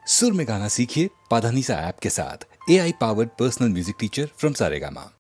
सुर में गाना सीखिए पाधानीसा ऐप के साथ। AI powered personal music teacher from Saregama.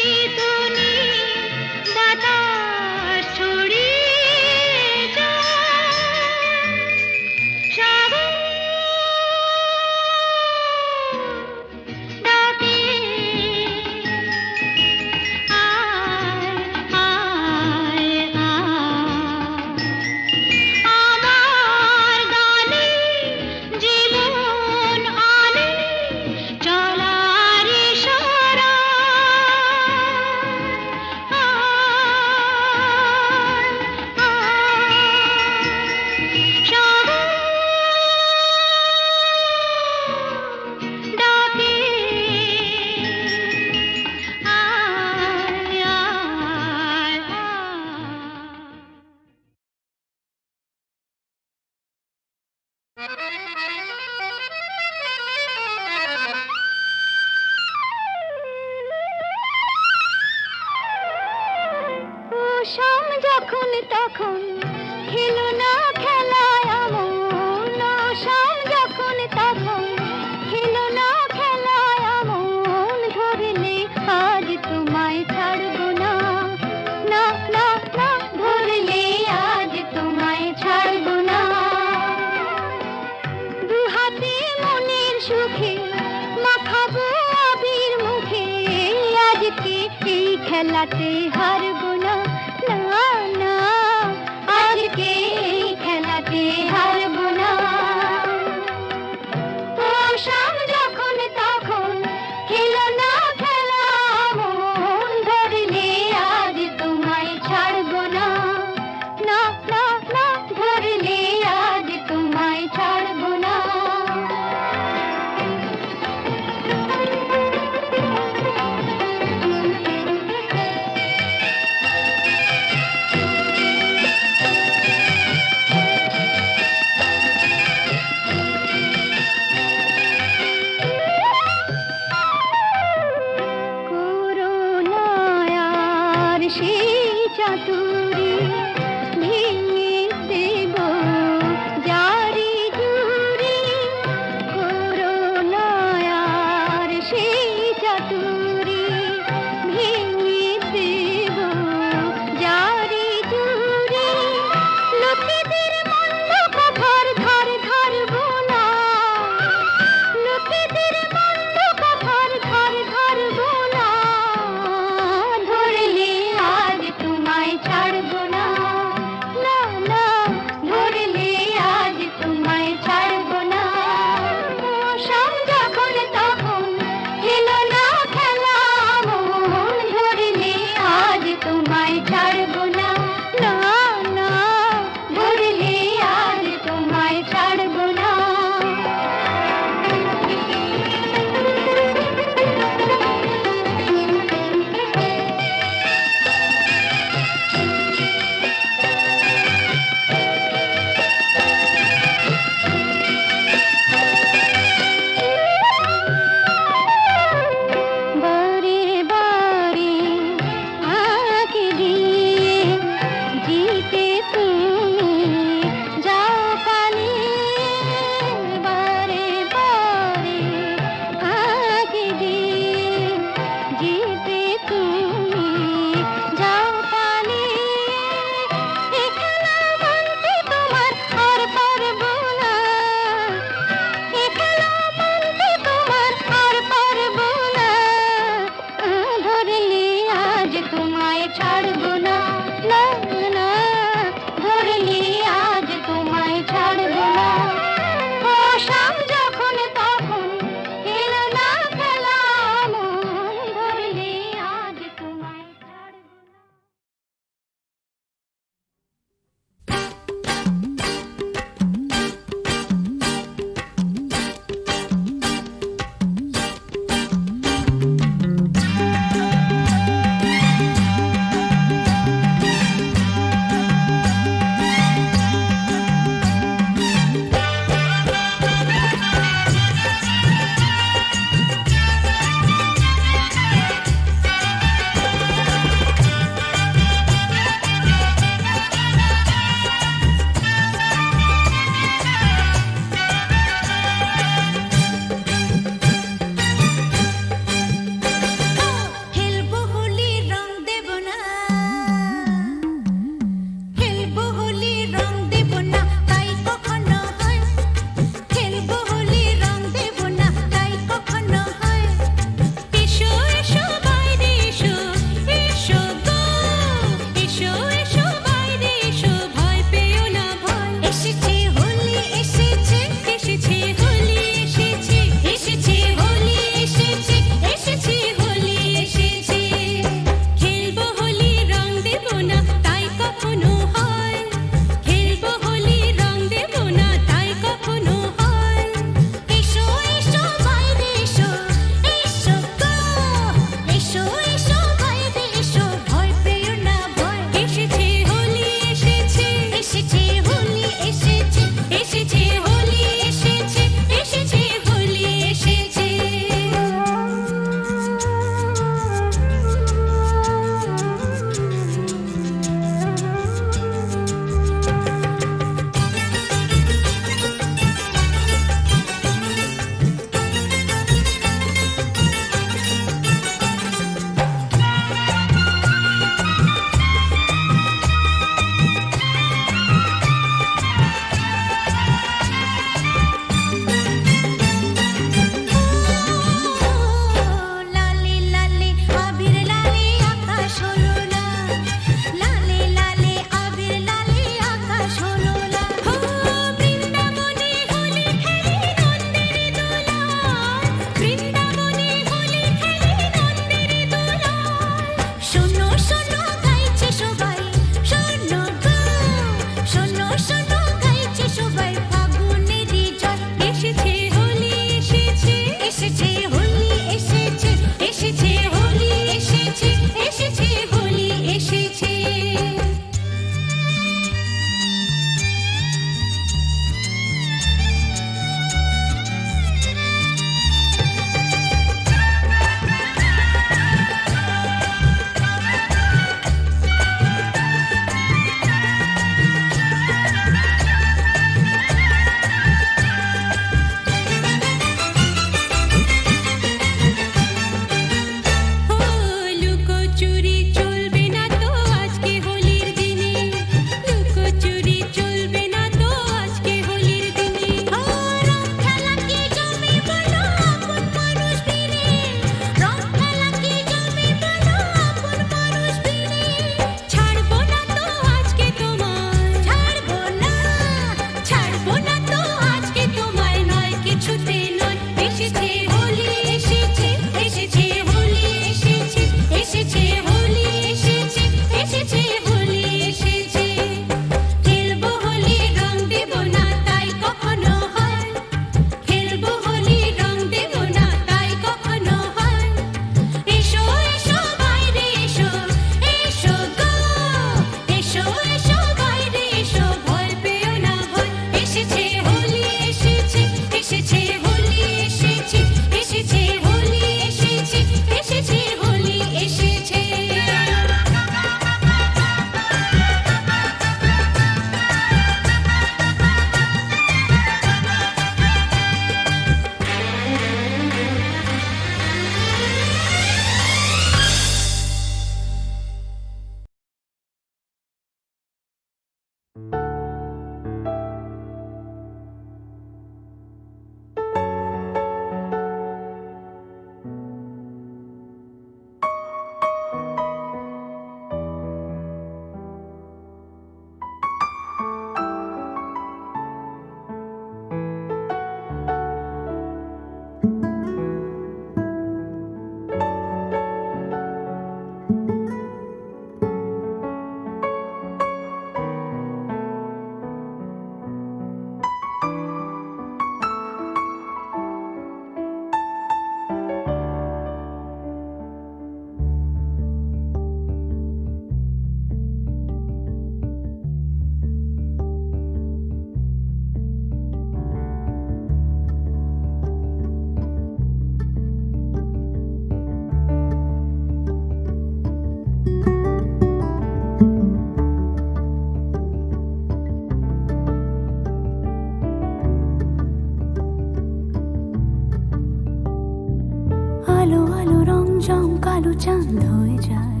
রংজম কালো চাঁদ হয়ে যায়,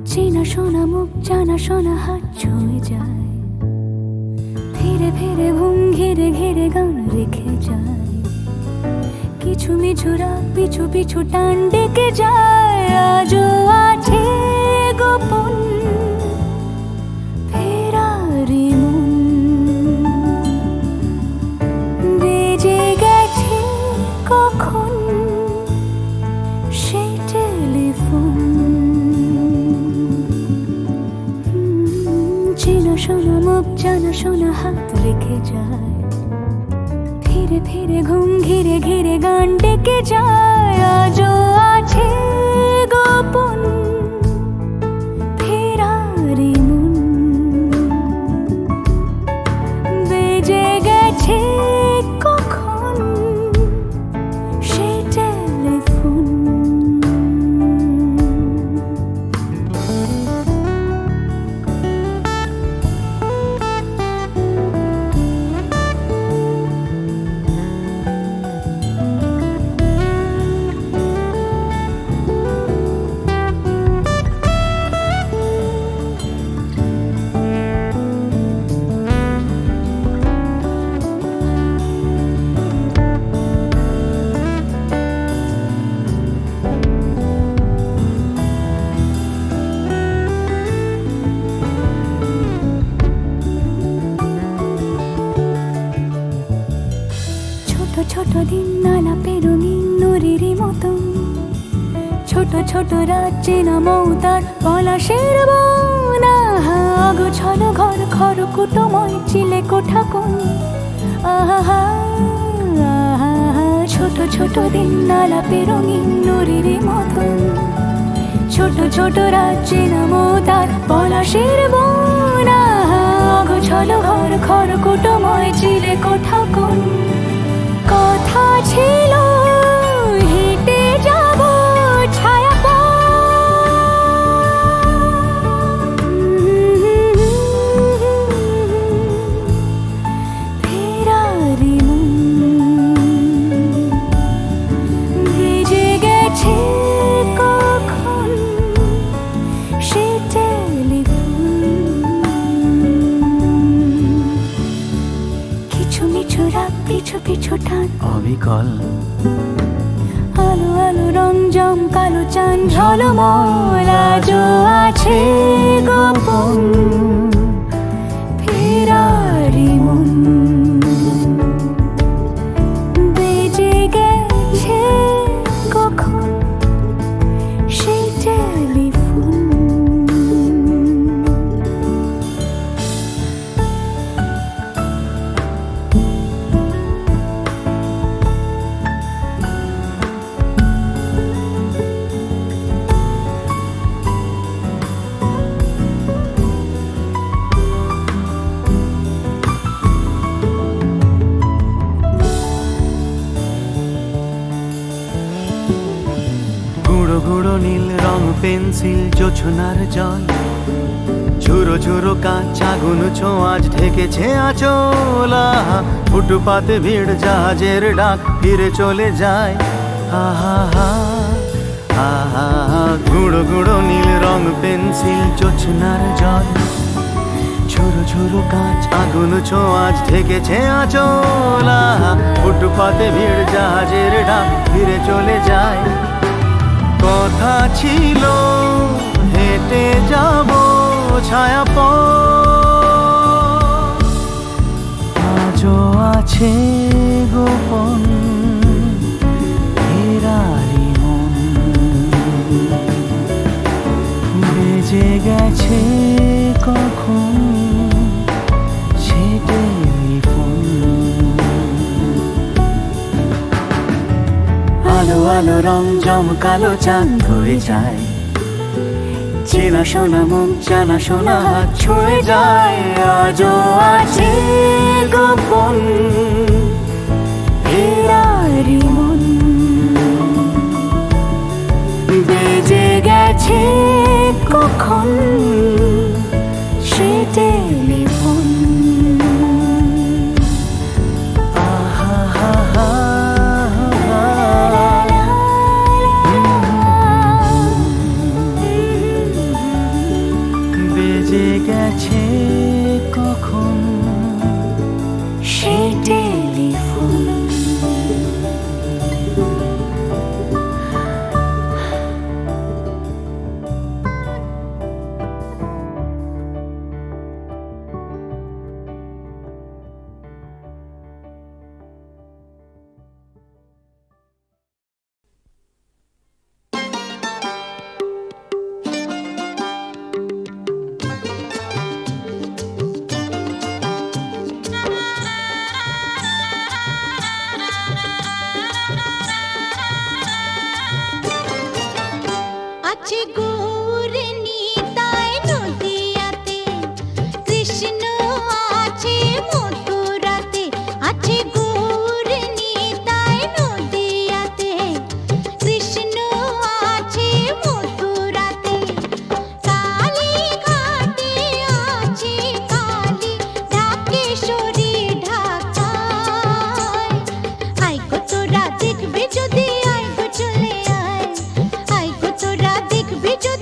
চেনা শোনা মুখ জানা শোনা হাত ছুঁয়ে যায়, ধীরে ধীরে ঘুম ঘিরে ঘিরে গান রেখে যায়, কিছু মিছু রাত পিছু পিছু টান ডেকে যায়। আজও আছে গোপন ফেরারি মন, বেজে গেছে কখন সেই টেলিফোন। চেনা শোনা মুখ জানা শোনা হাত রেখে যায়, ধীরে ধীরে ঘুম ঘিরে ঘিরে গান ডেকে যায়। আজও আছে গোপন ফেরারি মন, বেজে গেছে কখন সেই টেলিফোন। ছোট দিন আলাপের রঙিন নুরির মতন, ছোট ছোট রাত চেনা মৌতার পলাশের বন। অগোছল ঘর খড়কুটোময় চিলে কোঠা কোন, আহা ছোট ছোট দিন আলাপের রঙিন নুরির মতন, ছোট ছোট রাত চেনা মৌতার পলাশের বন। অগোছল ঘর খড়কুটোময় চিলে কোঠা কোন, কথা ছিল হেঁটে যাব ছায়া ফেরারি মন, ভেজে গেছে কখন সে টেলিফোন। কিছু মিছু রাত পিছু পিছু টান অবিকল, আলো আলো রংজম কালো চাঁদ ঝলমল। আজও আছে গোপন ফেরারি মন, বেজে গেছে কখন সেই টেলিফোন। গুঁড়ো গুঁড়ো নীল রং পেন্সিল জোছনার জল, ঝুরো ঝুরো কাঁচ আগুন ছোঁয়াজ ঢেকেছে আঁচল। ফুটপাতে ভিড় জাহাজের ডাক ফিরে চলে যায়। আহা আহা গুঁড়ো গুঁড়ো নীল রং পেন্সিল জোছনার জল, ঝুরো ঝুরো কাঁচ আগুন ছোঁয়াজ ঢেকেছে আঁচল। ফুটপাতে ভিড় জাহাজের ডাক ফিরে চলে যায়। কথা ছিল হেঁটে যাব ছায়া আজও আছে গোপন ফেরারি মন, বেজে গেছে কখন সে টেলিফোন। আলো আলো রং জমকালো চাঁদ হয়ে যায়, চেনা শোনা মুখ জানা শোনা হাত ছুঁয়ে যায়। আজও আছে গোপন ফেরারি মন, বেজে গেছে কখন সে টেলিফোন। আহা আছে গৌর নিতাই নদিয়াতে, কৃষ্ণ আছে মথুরাতে, আছে গৌর নিতাই নদিয়াতে, কৃষ্ণ আছে মথুরাতে। কালী ঘাটে আছে কালী, ঢাকেশ্বরী ঢাকায়। আয় গো তোরা দেখবে যদি, আয় গো চলে আয়, আয় গো তোরা দেখবে যদি।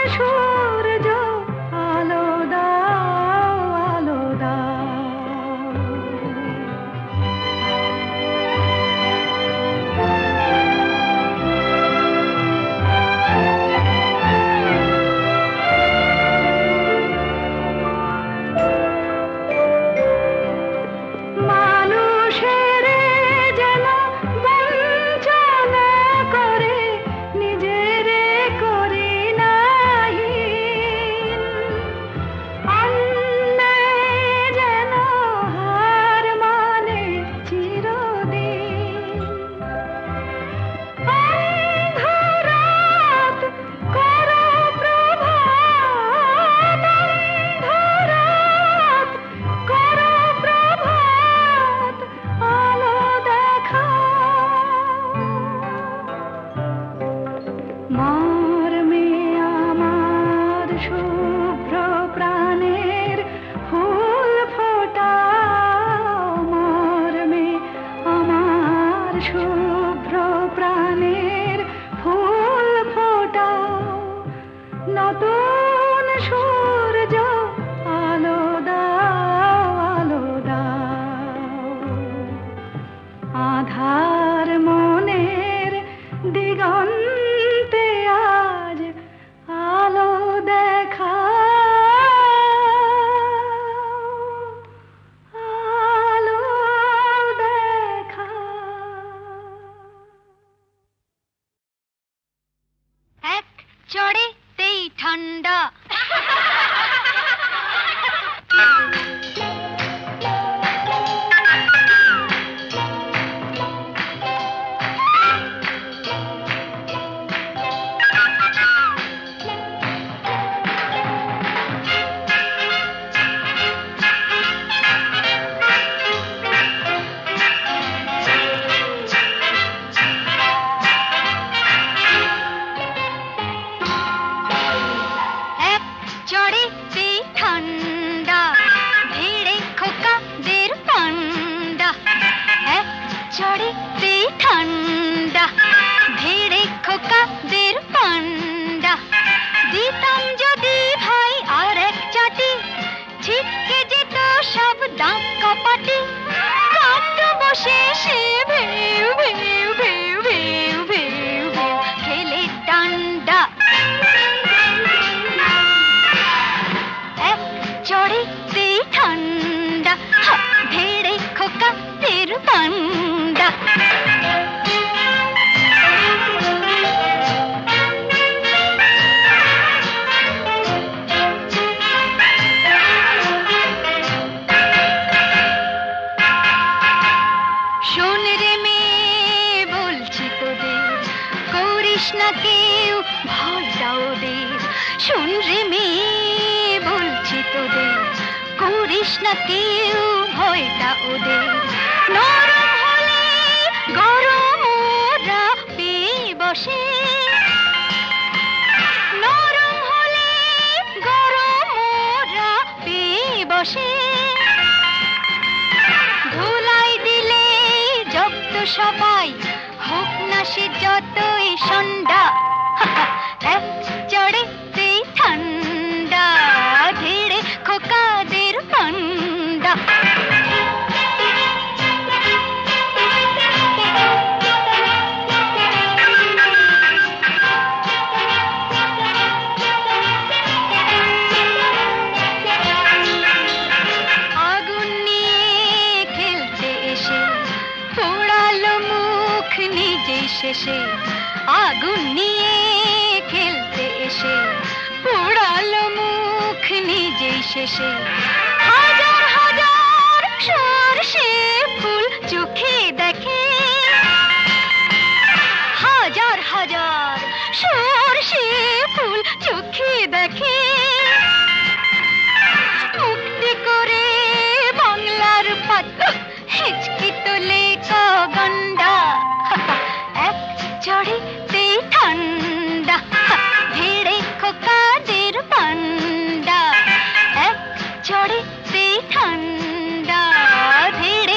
সূর্য আলো দাও আলো দাও মানুষের যেন বঞ্চনা করে নিজের করি নাহি অন্যায় যেন হার মানে চিরদিন অন্ধরাত করো প্রভাত অন্ধরাত করো প্রভাত আলো দেখাও মর্মে আমার শুভ্র প্রাণের ফুল ফোটাও মর্মে আমার শুভ্র প্রাণের ফুল ফোটাও নতুন সূর্য আলো দাও আলো দাও আধার মনের দিগন্তে আজ আলো দেখাও আলো দেখাও এক চড়েতেই ঠান্ডা এক চড়েতেই ঠান্ডা ভিড়ে খোকাদের পান্ডা এক চড়েতেই ঠান্ডা ভিড়ে খোকাদের পান্ডা দিতাম যদি ভাই আর এক চাটি ছিটকে যেত সব দাঁত কপাটি কাঁদ বসে সে ভেউ ভেউ ভেউ ভেউ ভেউ ভেউ খেলে ডান্ডা এক চড়েতেই ঠান্ডা ভেড়ে খোকাদের পান্ডা শোন রে মেয়ে বলছি তোদের করিস না কেউ ভয়টা ওদের শোন রে মেয়ে বলছি তোদের করিস না কেউ ভয়টা ওদের নরম হলে গরম ওরা পেয়ে বসে নরম হলে গরম ওরা পেয়ে বসে ধুলাই দিলে জব্দ সবাই হোক না সে যতই সন্ধ্যা এক চড়েতেই ঠান্ডা ধীরে খোকাদের পান্ডা আগুন নিয়ে খেলতে এসে পোড়ালো মুখ নিজেই শেষে আগুন নিয়ে খেলতে এসে পোড়ালো মুখ নিজেই শেষে হাজার হাজার সরষে ফুল চোখে দেখে হাজার হাজার সরষে ফুল চোখে দেখে মুক্তি করে বাংলার পাত হিচকি তোলে গন্ডা এক চড়েতেই ঠান্ডা ভিড়ে খোকাদের পান্ডা এক চড়েতেই ঠান্ডা ভিড়ে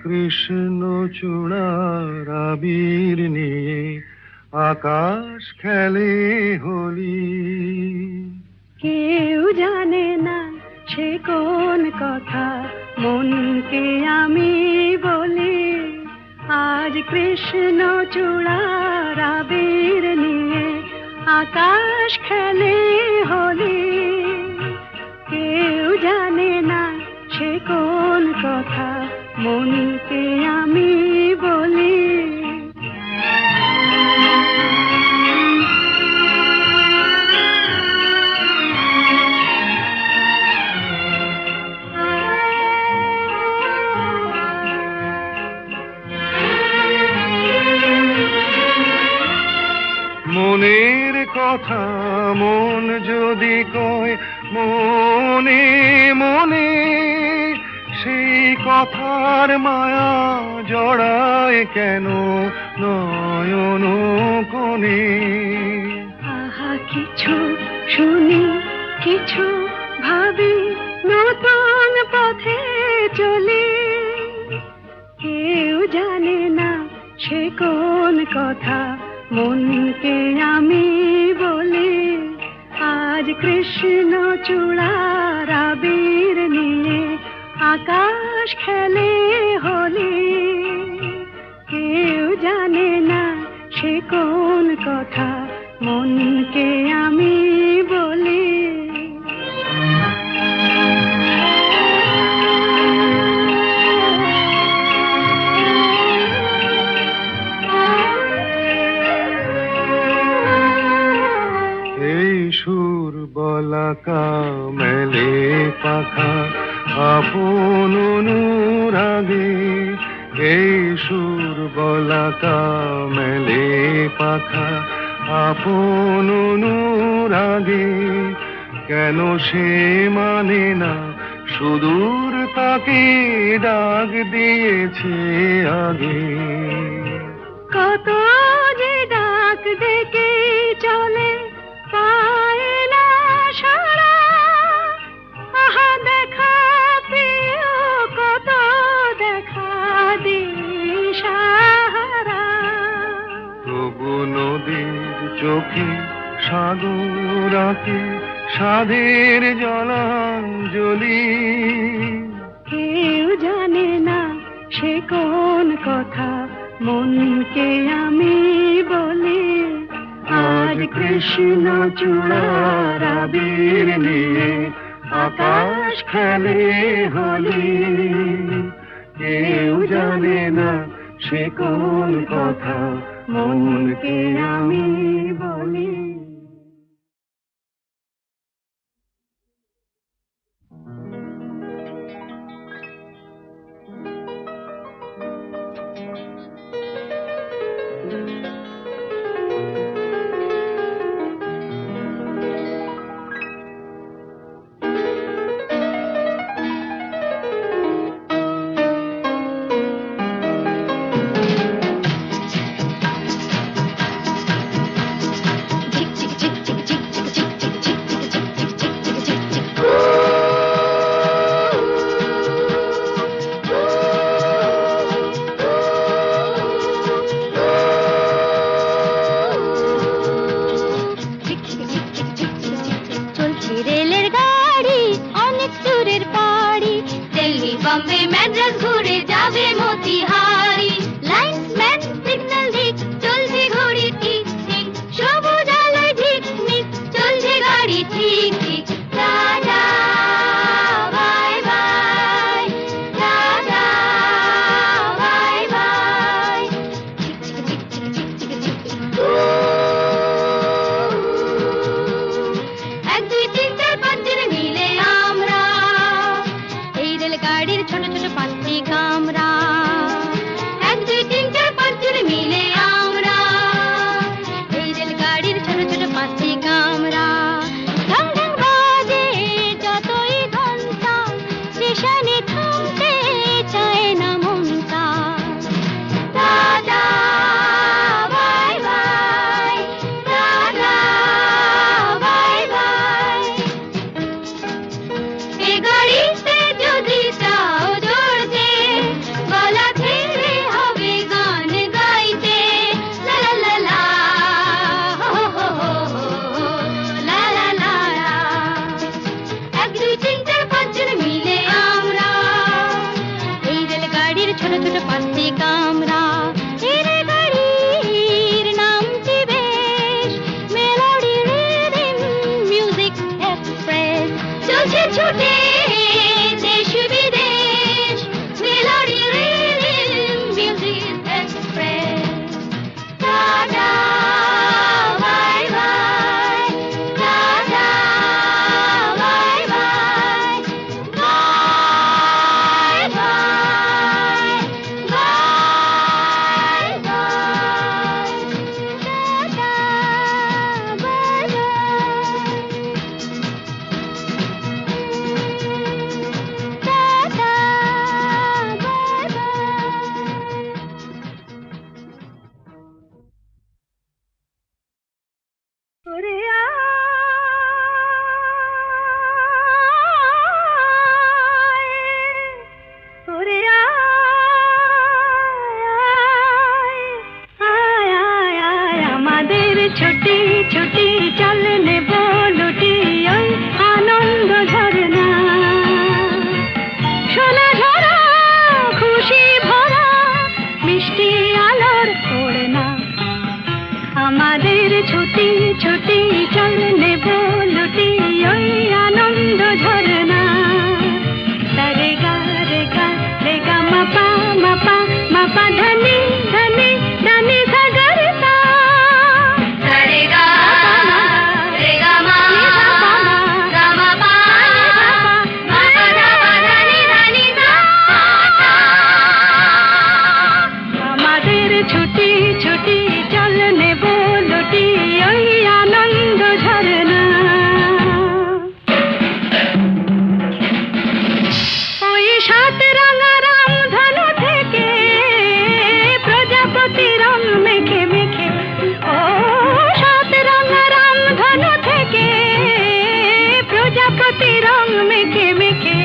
কৃষ্ণ চূড়ার আবির নিয়ে আকাশ খেলে হোলি। কেউ জানে না সে কোন কথা মনকে আমি বলি। আজ কৃষ্ণ চূড়ার আবির নিয়ে আকাশ খেলে হোলি। কেউ জানে না সে কোন কথা মনকে আমি বলি। মনের কথা মন যদি কয় মনে মনে, সেই কথার মায়া জড়ায় কেন নয়ন কোণে। আহা কিছু শুনি কিছু ভাবি নতুন পথে চলি। কেউ জানে না সে কোন কথা মনকে আমি বলি। আজ কৃষ্ণ চূড়ার আবির নিয়ে আকাশ খেলে হোলি। কেউ জানে না সে কোন কথা মনকে আমি বলি। এই সুর বলাকা মেলে পাখা আপন অনুরাগে। এই সুর বলাকা মেলে পাখা আপন অনুরাগে। কেন সে মানে না সুদূর তাকে ডাক দিয়েছে আগে। কত যে ডাক ডেকে চলে পায় না সারা। আহা দেখা প্রিয় কত দেখা দিশাহারা। তবু নদীর চোখে সাগর আঁকে সাধের জলাঞ্জলি। কেউ জানে না সে কোন কথা মনকে আমি বলি। আজ কৃষ্ণ চূড়ার আবির নিয়ে আকাশ খেলে হোলি। কেউ জানে না সে কোন কথা মনকে আমি বলি। ঝিকঝিক ছুটি ছুটি চল নেব লুটি ওই আনন্দ ঝরনা সোনা ঝরা খুশি ভরা মিষ্টি আলোর ওড়না আমাদের ছুটি ছুটি চল নেব লুটি ওই আনন্দ ঝরনা রে গা রে গা রে গা মাপা মাপা মাপা ধনি ধনি ধনি সাগর সা রে গা রে গা মা গা মা পা মা পা ধনি ধনি সা আমাদের ছুটি ছুটি চল নেব লুটি ওই আনন্দ ঝরনা ওই সাত রাঙা রাম ধনু থেকে প্রজাপতি রং মেখে মেখে ও সাত রাঙা রাম ধনু থেকে প্রজাপতি রং মেখে মেখে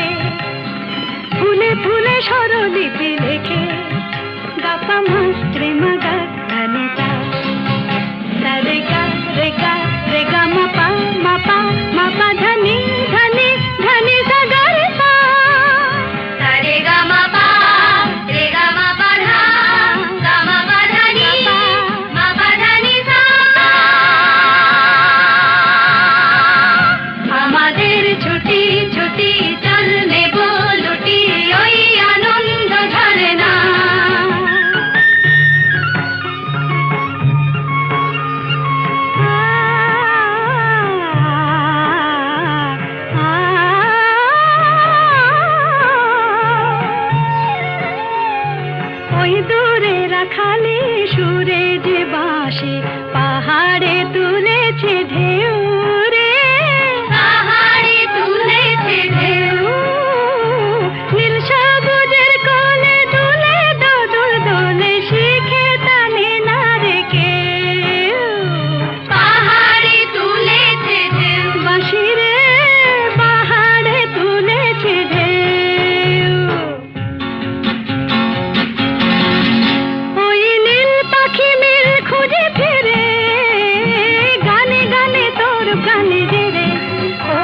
ফুলে ফুলে স্বরলিপি লেখে গাপা মাস্ত্রে মাগা ধনিতা রে গা রে গা রে গা মাপা মাপা মাপা ধনি ধনি ধনি সাগর সা রে গা মাপা রে গা মাপা ধা গা মাপা ধনি মাপা ধনি সা আমাদের ছুটি ছুটি চল নেব লুটি ওই আনন্দ ঝরনা ওই দূরে রাখালি সুরে যে বাঁশি পাহাড়ে তুলেছে ঢেউ রে পাহাড়ে তুলেছে ঢেউ নীল সবুজের কোলে দুলে দোদুল দোলে শিখে টানে না রে কেউ পাহাড়ে তুলেছে ঢেউ বাঁশি রে পাহাড়ে তুলেছে ঢেউ ওই নীল পাখি মিল খুঁজে ফিরে গানে গানে তোর প্রাণে জেরে ও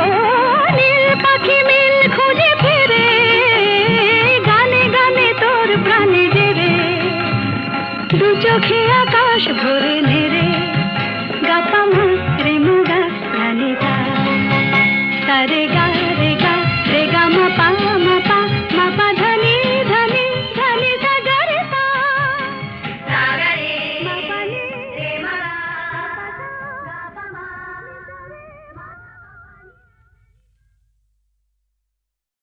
নীল পাখি মিল খুঁজে ফিরে গানে গানে তোর প্রাণে জেরে দু চোখে আকাশ ভরে